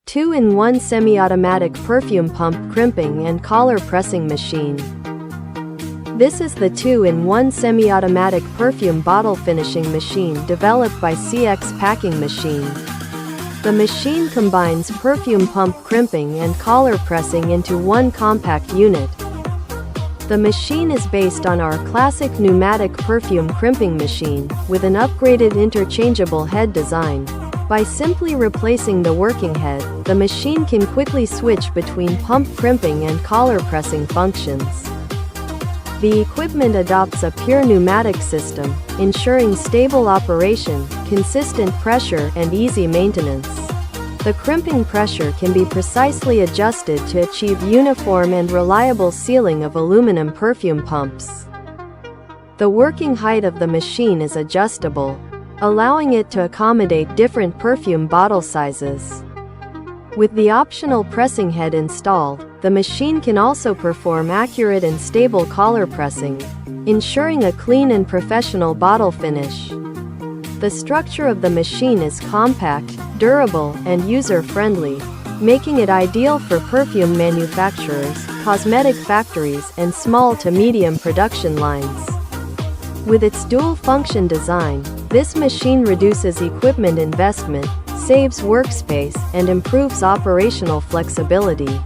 2-in-1 semi-automatic perfume pump crimping and collar pressing machine. This is the 2-in-1 semi-automatic perfume bottle finishing machine developed by CX Packing Machine. The machine combines perfume pump crimping and collar pressing into one compact unit. The machine is based on our classic pneumatic perfume crimping machine, with an upgraded interchangeable head design. By simply replacing the working head, the machine can quickly switch between pump crimping and collar pressing functions. The equipment adopts a pure pneumatic system, ensuring stable operation, consistent pressure, and easy maintenance. The crimping pressure can be precisely adjusted to achieve uniform and reliable sealing of aluminum perfume pumps. The working height of the machine is adjustable, allowing it to accommodate different perfume bottle sizes. With the optional pressing head installed, the machine can also perform accurate and stable collar pressing, ensuring a clean and professional bottle finish. The structure of the machine is compact, durable, and user-friendly, making it ideal for perfume manufacturers, cosmetic factories, and small to medium production lines. With its dual-function design, this machine reduces equipment investment, saves workspace, and improves operational flexibility.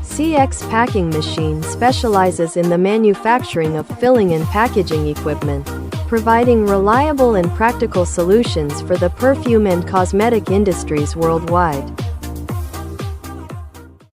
CX Packing Machine specializes in the manufacturing of filling and packaging equipment, providing reliable and practical solutions for the perfume and cosmetic industries worldwide.